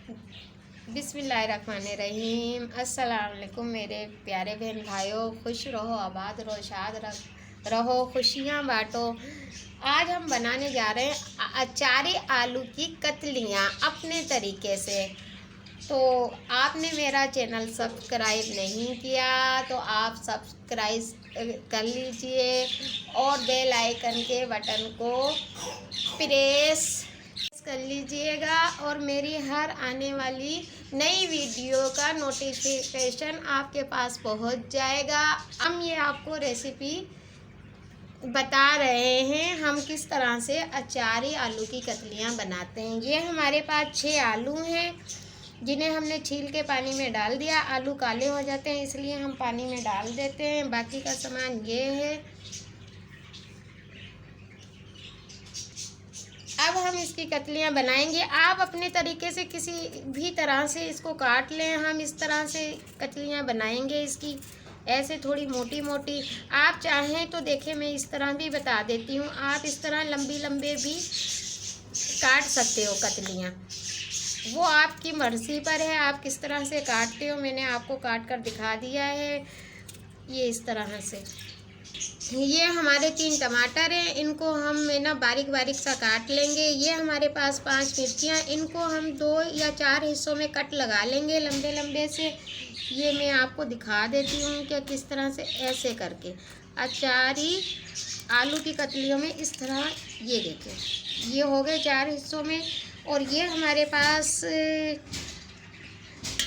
बिस्मिल्लाहिर्रहमानिर्रहीम। अस्सलाम वालेकुम मेरे प्यारे बहन भाइयों, खुश रहो, आबाद रहो, शाद रहो, खुशियाँ बांटो। आज हम बनाने जा रहे हैं अचारी आलू की कतलियाँ अपने तरीके से। तो आपने मेरा चैनल सब्सक्राइब नहीं किया तो आप सब्सक्राइब कर लीजिए और बेल आइकन के बटन को प्रेस कर लीजिएगा और मेरी हर आने वाली नई वीडियो का नोटिफिकेशन आपके पास पहुंच जाएगा। हम ये आपको रेसिपी बता रहे हैं हम किस तरह से अचारी आलू की कतलियाँ बनाते हैं। ये हमारे पास 6 आलू हैं जिन्हें हमने छील के पानी में डाल दिया। आलू काले हो जाते हैं इसलिए हम पानी में डाल देते हैं। बाकी का सामान ये है। अब हम इसकी कतलियाँ बनाएंगे। आप अपने तरीके से किसी भी तरह से इसको काट लें। हम इस तरह से कतलियाँ बनाएंगे इसकी, ऐसे थोड़ी मोटी मोटी। आप चाहें तो देखें मैं इस तरह भी बता देती हूँ, आप इस तरह लंबी लंबे भी काट सकते हो कतलियाँ। वो आपकी मर्ज़ी पर है आप किस तरह से काटते हो। मैंने आपको काट कर दिखा दिया है ये इस तरह से। ये हमारे 3 टमाटर हैं, इनको हम बारीक बारीक सा काट लेंगे। ये हमारे पास 5 मिर्चियाँ, इनको हम 2 या 4 हिस्सों में कट लगा लेंगे लंबे लंबे से। ये मैं आपको दिखा देती हूँ कि किस तरह से ऐसे करके अचारी आलू की कतलियों में इस तरह। ये देखें ये हो गए 4 हिस्सों में। और ये हमारे पास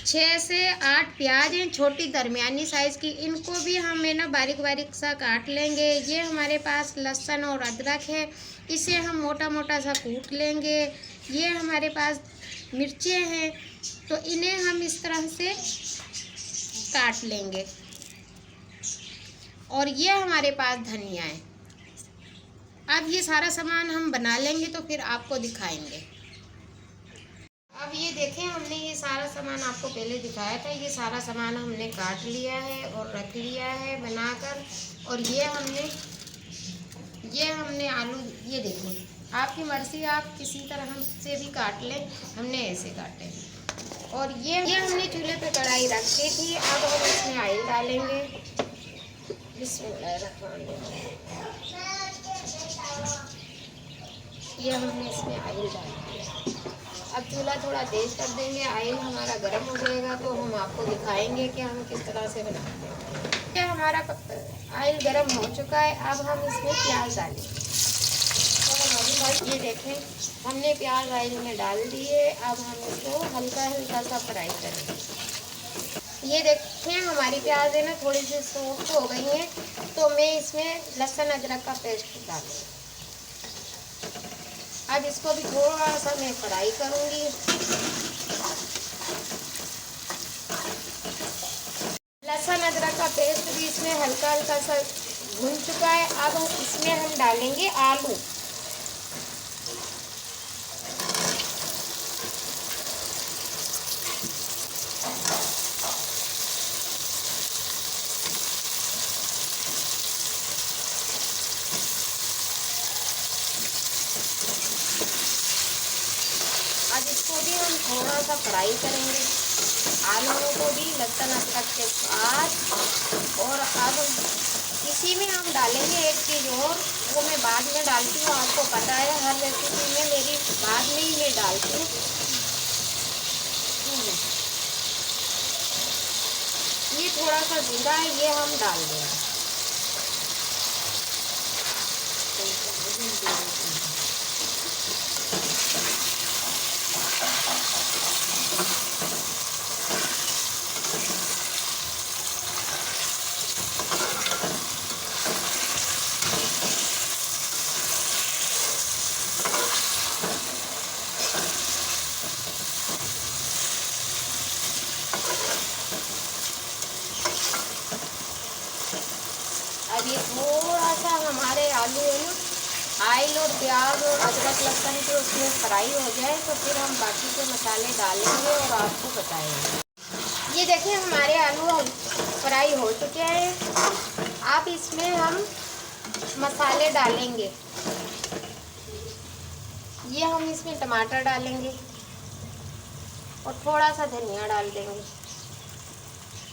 6 से 8 प्याज हैं, छोटी दरमियानी साइज़ की। इनको भी हम बारीक बारीक सा काट लेंगे। ये हमारे पास लहसुन और अदरक है, इसे हम मोटा मोटा सा कूट लेंगे। ये हमारे पास मिर्चें हैं तो इन्हें हम इस तरह से काट लेंगे। और ये हमारे पास धनिया है। अब ये सारा सामान हम बना लेंगे तो फिर आपको दिखाएंगे। अब ये देखें हमने ये सारा सामान आपको पहले दिखाया था। ये सारा सामान हमने काट लिया है और रख लिया है बनाकर। और ये हमने आलू, ये देखें आपकी मर्ज़ी, आप किसी तरह से भी काट लें, हमने ऐसे काटे। और ये हमने चूल्हे पे कढ़ाई रखी थी। अब हम इसमें ऑयल डालेंगे। बिस्मिल्लाहिर्रहमानिर्रहीम। ये हमने इसमें ऑयल डाल दिया। अब चूल्हा थोड़ा तेज़ कर देंगे। ऑयल हमारा गर्म हो जाएगा तो हम आपको दिखाएंगे कि हम किस तरह से बनाते हैं। ये हमारा ऑयल गर्म हो चुका है। अब हम इसमें प्याज डालेंगे। तो ये देखें हमने प्याज ऑयल में डाल दिए। अब हम इसको हल्का हल्का सा फ्राई करेंगे। ये देखें हमारी प्याज है ना थोड़ी सी सॉफ्ट हो गई है तो मैं इसमें लहसुन अदरक का पेस्ट डालूँगी। अब इसको भी थोड़ा सा मैं फ्राई करूँगी। लहसुन अदरक का पेस्ट भी इसमें हल्का हल्का सा भून चुका है। अब इसमें हम डालेंगे आलू। अब इसको भी हम थोड़ा सा फ्राई करेंगे, आलूओं को भी लहसुन अदरक के साथ। और अब इसी में हम डालेंगे एक चीज़ और, वो मैं बाद में डालती हूँ। आपको पता है हर रेसिपी में मेरी बाद में ही मैं डालती हूँ। ये थोड़ा सा जीरा है, ये हम डाल देंगे। अब ये थोड़ा सा हमारे आलू है ना ऑयल और प्याज और अदरक लहसुन के उसमें फ्राई हो जाए तो फिर हम बाकी के मसाले डालेंगे और आपको बताएंगे। ये देखिए हमारे आलू फ्राई हो चुके हैं। अब इसमें हम मसाले डालेंगे। ये हम इसमें टमाटर डालेंगे और थोड़ा सा धनिया डाल देंगे।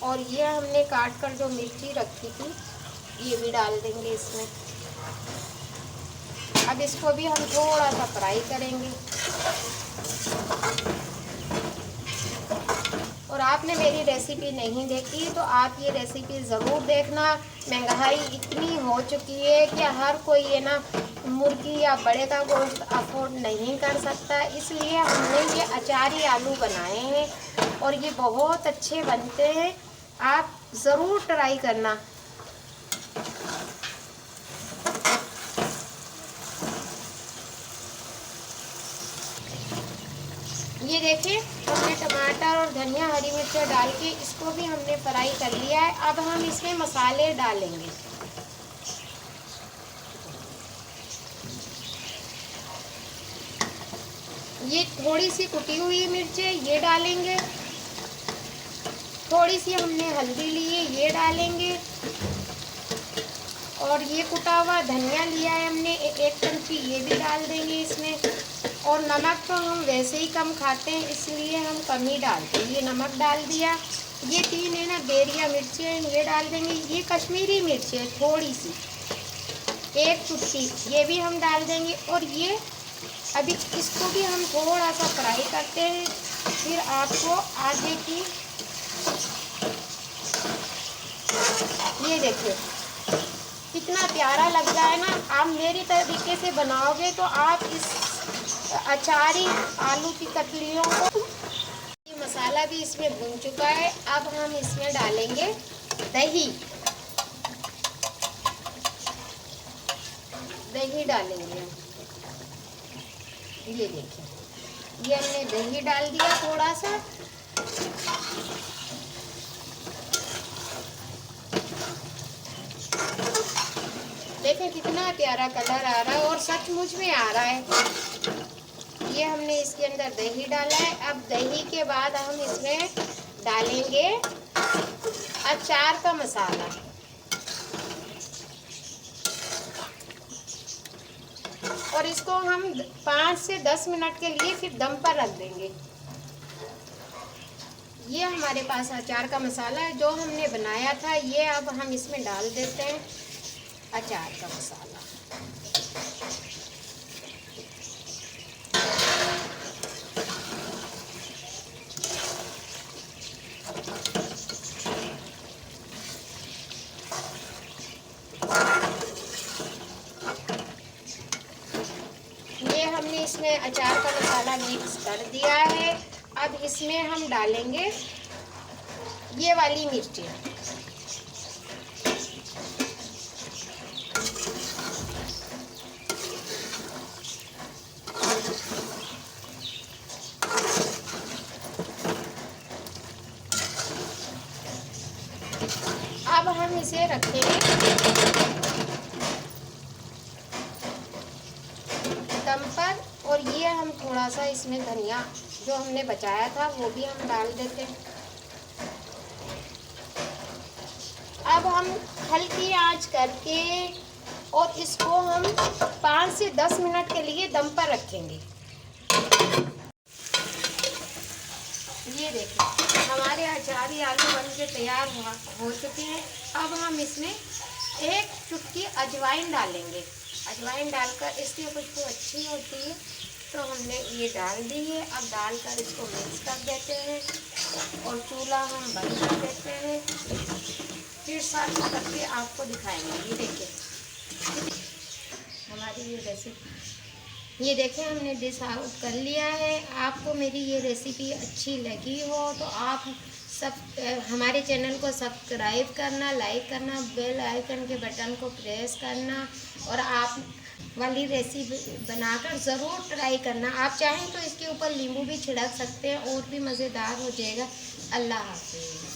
और ये हमने काट कर जो मिर्ची रखी थी ये भी डाल देंगे इसमें। अब इसको भी हम थोड़ा सा फ्राई करेंगे। और आपने मेरी रेसिपी नहीं देखी तो आप ये रेसिपी ज़रूर देखना। महंगाई इतनी हो चुकी है कि हर कोई ये ना मुर्गी या बड़े का गोश्त अफोर्ड नहीं कर सकता, इसलिए हमने ये अचारी आलू बनाए हैं और ये बहुत अच्छे बनते हैं। आप ज़रूर ट्राई करना। ये देखिए हमने टमाटर और धनिया हरी मिर्च डाल के इसको भी हमने फ्राई कर लिया है। अब हम इसमें मसाले डालेंगे। ये थोड़ी सी कुटी हुई मिर्च है ये डालेंगे। थोड़ी सी हमने हल्दी ली है ये डालेंगे। और ये कुटा हुआ धनिया लिया है हमने एक चमची ये भी डाल देंगे इसमें। और नमक तो हम वैसे ही कम खाते हैं इसलिए हम कम ही डालते हैं। ये नमक डाल दिया। ये 3 है ना बेरिया मिर्ची है ये डाल देंगे। ये कश्मीरी मिर्च है थोड़ी सी 1 चुटकी ये भी हम डाल देंगे। और ये अभी इसको भी हम थोड़ा सा फ्राई करते हैं, फिर आपको आगे की ये देखिए कितना प्यारा लग रहा है ना। आप मेरी तरीके से बनाओगे तो आप इस अचारी आलू की कतलियों को। ये मसाला भी इसमें भून चुका है। अब हम इसमें डालेंगे दही। दही डालेंगे हम। ये देखिए ये हमने दही डाल दिया थोड़ा सा। देखें कितना प्यारा कलर आ रहा है और सचमुच में आ रहा है। ये हमने इसके अंदर दही डाला है। अब दही के बाद हम इसमें डालेंगे अचार का मसाला। और इसको हम 5 से 10 मिनट के लिए फिर दम पर रख देंगे। ये हमारे पास अचार का मसाला है जो हमने बनाया था। ये अब हम इसमें डाल देते हैं अचार का मसाला। ये हमने इसमें अचार का मसाला मिक्स कर दिया है। अब इसमें हम डालेंगे ये वाली मिर्ची। अब हम इसे रखेंगे दम पर। और ये हम थोड़ा सा इसमें धनिया जो हमने बचाया था वो भी हम डाल देते हैं। अब हम हल्की आंच करके और इसको हम 5 से 10 मिनट के लिए दम पर रखेंगे। ये देखिए हमारे अचारी आलू बनके तैयार हो चुके हैं। अब हम इसमें 1 चुटकी अजवाइन डालेंगे। अजवाइन डालकर इसकी खुशबू अच्छी होती है तो हमने ये डाल दी है। अब डालकर इसको मिक्स कर देते हैं और चूल्हा हम बंद कर देते हैं। फिर साथ करके आपको दिखाएंगे। ये देखिए हमारी ये रेसिपी। ये देखें हमने डिश आउट कर लिया है। आपको मेरी ये रेसिपी अच्छी लगी हो तो आप सब हमारे चैनल को सब्सक्राइब करना, लाइक करना, बेल आइकन के बटन को प्रेस करना और आप वाली रेसिपी बनाकर ज़रूर ट्राई करना। आप चाहें तो इसके ऊपर नींबू भी छिड़क सकते हैं और भी मज़ेदार हो जाएगा। अल्लाह हाफ़िज़।